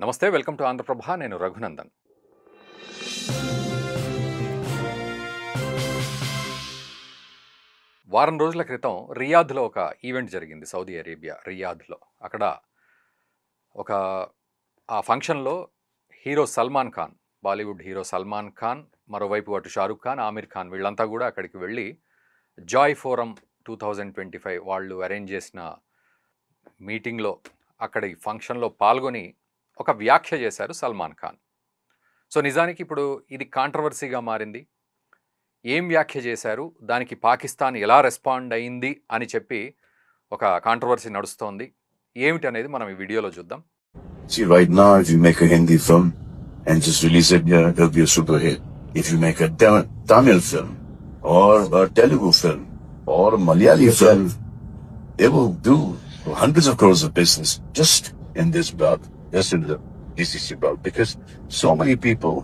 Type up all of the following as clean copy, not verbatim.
నమస్తే, welcome to Andhraprabha. నేను రఘునందన్. వారం రోజుల క్రితం రియాద్లో ఒక ఈవెంట్ జరిగింది. సౌదీ అరేబియా రియాద్లో. అక్కడ ఒక ఆ ఫంక్షన్లో hero Salman Khan, Bollywood hero Salman Khan, మరోవైపు అటు షారుఖ్ ఖాన్, ఆమిర్ ఖాన్ వీళ్ళంతా కూడా అక్కడికి వెళ్ళి జాయ్ ఫోరం 2025 వాళ్ళు అరేంజ్ చేసిన మీటింగ్లో అక్కడి ఫంక్షన్లో పాల్గొని ఒక వ్యాఖ్య చేశారు సల్మాన్ ఖాన్. సో నిజానికి ఇప్పుడు ఇది కాంట్రవర్సీగా మారింది. ఏం వ్యాఖ్య చేశారు, దానికి పాకిస్తాన్ ఎలా రెస్పాండ్ అయింది అని చెప్పి ఒక కాంట్రవర్సీ నడుస్తోంది. ఏమిటి అనేది మనం ఈ వీడియోలో చూద్దాం. See, right now, if you make a Hindi film and just release it here, it'll be a super hit. If you make a Tamil film or a Telugu film or a Malayali film, they will do hundreds of crores of business just in this belt, just in the GCC belt, because so many people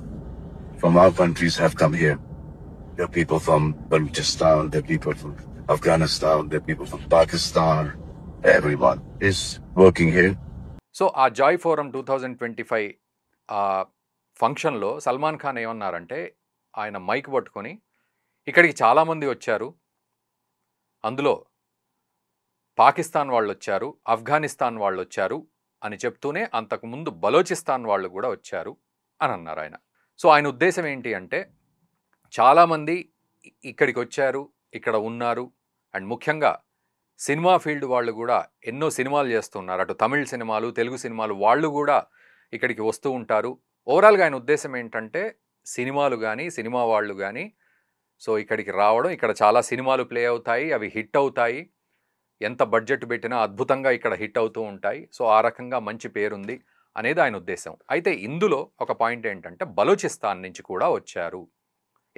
from our countries have come here. There are people from Balochistan, there are people from Afghanistan, there are people from Pakistan. Everyone is working here. So ఆ Joy forum 2025 ఆ ఫంక్షన్లో సల్మాన్ ఖాన్ ఏమన్నారంటే, ఆయన mic పట్టుకొని ఇక్కడికి చాలామంది వచ్చారు, అందులో పాకిస్తాన్ వాళ్ళు వచ్చారు, ఆఫ్ఘనిస్తాన్ వాళ్ళు వచ్చారు అని చెప్తూనే అంతకుముందు బలోచిస్తాన్ వాళ్ళు కూడా వచ్చారు అని అన్నారు ఆయన. సో ఆయన ఉద్దేశం ఏంటి అంటే, చాలామంది ఇక్కడికి వచ్చారు, ఇక్కడ ఉన్నారు, అండ్ ముఖ్యంగా సినిమా ఫీల్డ్ వాళ్ళు కూడా ఎన్నో సినిమాలు చేస్తున్నారు. అటు తమిళ్ సినిమాలు, తెలుగు సినిమాలు వాళ్ళు కూడా ఇక్కడికి వస్తూ ఉంటారు. ఓవరాల్గా ఆయన ఉద్దేశం ఏంటంటే, సినిమాలు కానీ సినిమా వాళ్ళు కానీ సో ఇక్కడికి రావడం, ఇక్కడ చాలా సినిమాలు ప్లే అవుతాయి, అవి హిట్ అవుతాయి, ఎంత బడ్జెట్ పెట్టినా అద్భుతంగా ఇక్కడ హిట్ అవుతూ ఉంటాయి. సో ఆ రకంగా మంచి పేరుంది అనేది ఆయన ఉద్దేశం. అయితే ఇందులో ఒక పాయింట్ ఏంటంటే, బలోచిస్తాన్ నుంచి కూడా వచ్చారు,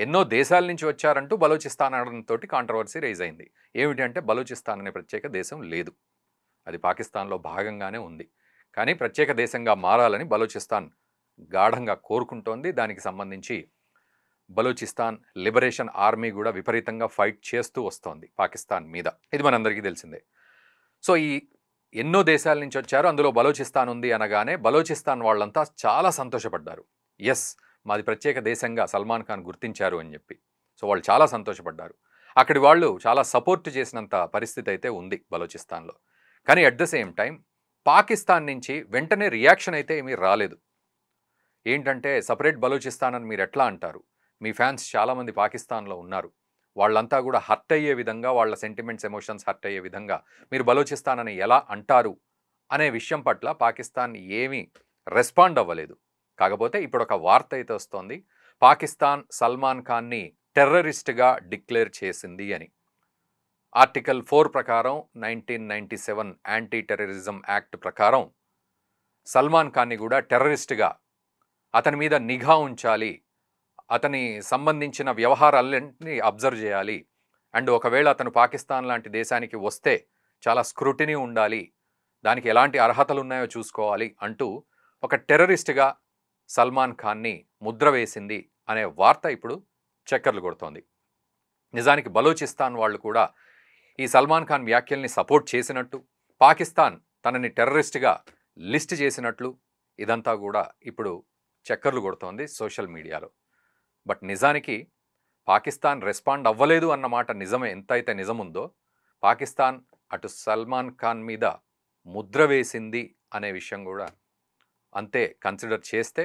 ఎన్నో దేశాల నుంచి వచ్చారంటూ బలోచిస్తాన్ అనడంతో కాంట్రవర్సీ రైజ్ అయింది. ఏమిటంటే, బలోచిస్తాన్ అనే ప్రత్యేక దేశం లేదు, అది పాకిస్తాన్లో భాగంగానే ఉంది. కానీ ప్రత్యేక దేశంగా మారాలని బలోచిస్తాన్ గాఢంగా కోరుకుంటోంది. దానికి సంబంధించి బలోచిస్తాన్ లిబరేషన్ ఆర్మీ కూడా విపరీతంగా ఫైట్ చేస్తూ వస్తోంది పాకిస్తాన్ మీద. ఇది మనందరికీ తెలిసిందే. సో ఈ ఎన్నో దేశాల నుంచి వచ్చారు, అందులో బలోచిస్తాన్ ఉంది అనగానే బలోచిస్తాన్ వాళ్ళంతా చాలా సంతోషపడ్డారు. ఎస్, మాది ప్రత్యేక దేశంగా సల్మాన్ ఖాన్ గుర్తించారు అని చెప్పి. సో వాళ్ళు చాలా సంతోషపడ్డారు. అక్కడి వాళ్ళు చాలా సపోర్ట్ చేసినంత పరిస్థితి అయితే ఉంది బలోచిస్తాన్లో. కానీ at the same time Pakistan నుంచి వెంటనే రియాక్షన్ అయితే ఏమీ రాలేదు. ఏంటంటే, సపరేట్ బలోచిస్తాన్ అని మీరు ఎట్లా అంటారు, మీ ఫ్యాన్స్ చాలామంది పాకిస్తాన్లో ఉన్నారు, వాళ్ళంతా కూడా హర్ట్ అయ్యే విధంగా, వాళ్ళ సెంటిమెంట్స్ ఎమోషన్స్ హర్ట్ అయ్యే విధంగా మీరు బలోచిస్తాన్ అని ఎలా అంటారు అనే విషయం పట్ల పాకిస్తాన్ ఏమీ రెస్పాండ్ అవ్వలేదు. కాకపోతే ఇప్పుడు ఒక వార్త అయితే వస్తోంది, పాకిస్తాన్ సల్మాన్ ఖాన్ని టెర్రరిస్ట్గా డిక్లేర్ చేసింది అని. ఆర్టికల్ 4 ప్రకారం 1997 యాంటీ టెర్రరిజం యాక్ట్ ప్రకారం సల్మాన్ ఖాన్ని కూడా టెర్రరిస్ట్గా, అతని మీద నిఘా ఉంచాలి, అతని సంబంధించిన వ్యవహారాలన్నింటినీ అబ్జర్వ్ చేయాలి, అండ్ ఒకవేళ అతను పాకిస్తాన్ లాంటి దేశానికి వస్తే చాలా స్క్రూటినీ ఉండాలి, దానికి ఎలాంటి అర్హతలు ఉన్నాయో చూసుకోవాలి అంటూ ఒక టెర్రరిస్ట్గా సల్మాన్ ఖాన్ని ముద్ర వేసింది అనే వార్త ఇప్పుడు చక్కర్లు కొడుతోంది. నిజానికి బలోచిస్తాన్ వాళ్ళు కూడా ఈ సల్మాన్ ఖాన్ వ్యాఖ్యల్ని సపోర్ట్ చేసినట్టు, పాకిస్తాన్ తనని టెర్రరిస్ట్గా లిస్ట్ చేసినట్లు ఇదంతా కూడా ఇప్పుడు చక్కర్లు కొడుతోంది సోషల్ మీడియాలో. బట్ నిజానికి పాకిస్తాన్ రెస్పాండ్ అవ్వలేదు అన్నమాట నిజమే. ఎంతైతే నిజముందో, పాకిస్తాన్ అటు సల్మాన్ ఖాన్ మీద ముద్ర వేసింది అనే విషయం కూడా అంతే కన్సిడర్ చేస్తే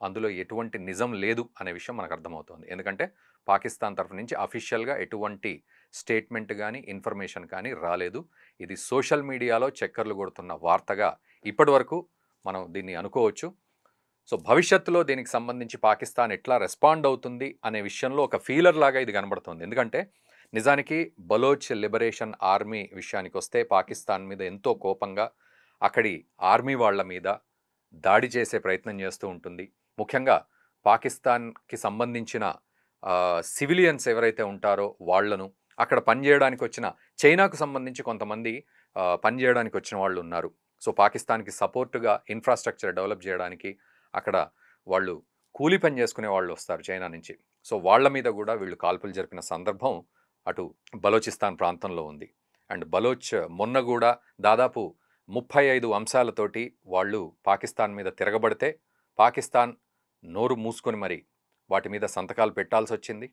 అందులో ఎటువంటి నిజం లేదు అనే విషయం మనకు అర్థమవుతుంది. ఎందుకంటే పాకిస్తాన్ తరఫు నుంచి అఫీషియల్గా ఎటువంటి స్టేట్మెంట్ కానీ ఇన్ఫర్మేషన్ కానీ రాలేదు. ఇది సోషల్ మీడియాలో చక్కర్లు కొడుతున్న వార్తగా ఇప్పటి వరకు మనం దీన్ని అనుకోవచ్చు. సో భవిష్యత్తులో దీనికి సంబంధించి పాకిస్తాన్ ఎట్లా రెస్పాండ్ అవుతుంది అనే విషయంలో ఒక ఫీలర్ లాగా ఇది కనబడుతుంది. ఎందుకంటే నిజానికి బలోచ్ లిబరేషన్ ఆర్మీ విషయానికి వస్తే పాకిస్తాన్ మీద ఎంతో కోపంగా అక్కడి ఆర్మీ వాళ్ళ మీద దాడి చేసే ప్రయత్నం చేస్తూ ఉంటుంది. ముఖ్యంగా పాకిస్తాన్కి సంబంధించిన సివిలియన్స్ ఎవరైతే ఉంటారో వాళ్లను, అక్కడ పనిచేయడానికి వచ్చిన చైనాకు సంబంధించి కొంతమంది పనిచేయడానికి వచ్చిన వాళ్ళు ఉన్నారు. సో పాకిస్తాన్కి సపోర్టుగా ఇన్ఫ్రాస్ట్రక్చర్ డెవలప్ చేయడానికి అక్కడ వాళ్ళు కూలి పని చేసుకునే వాళ్ళు వస్తారు చైనా నుంచి. సో వాళ్ళ మీద కూడా వీళ్ళు కాల్పులు జరిపిన సందర్భం అటు బలోచిస్తాన్ ప్రాంతంలో ఉంది. అండ్ బలోచ్ మొన్న కూడా దాదాపు 35 అంశాలతోటి వాళ్ళు పాకిస్తాన్ మీద తిరగబడితే పాకిస్తాన్ నోరు మూసుకొని మరి వాటి మీద సంతకాలు పెట్టాల్సి వచ్చింది.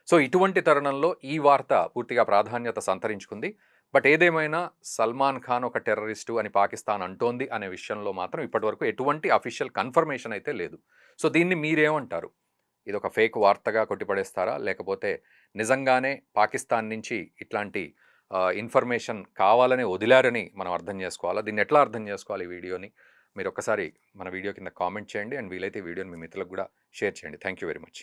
సో ఇటువంటి తరుణంలో ఈ వార్త పూర్తిగా ప్రాధాన్యత సంతరించుకుంది. బట్ ఏదేమైనా సల్మాన్ ఖాన్ ఒక టెర్రరిస్టు అని పాకిస్తాన్ అంటోంది అనే విషయంలో మాత్రం ఇప్పటివరకు ఎటువంటి అఫీషియల్ కన్ఫర్మేషన్ అయితే లేదు. సో దీన్ని మీరేమంటారు? ఇది ఒక ఫేక్ వార్తగా కొట్టిపడేస్తారా? లేకపోతే నిజంగానే పాకిస్తాన్ నుంచి ఇట్లాంటి ఇన్ఫర్మేషన్ కావాలనే వదిలారని మనం అర్థం చేసుకోవాలా? దీన్ని ఎట్లా అర్థం చేసుకోవాలి ఈ వీడియోని? మీరు ఒక్కసారి మన వీడియో కింద కామెంట్ చేయండి. అండ్ వీలైతే ఈ వీడియోని మీ మిత్రులకు కూడా షేర్ చేయండి. Thank you very much.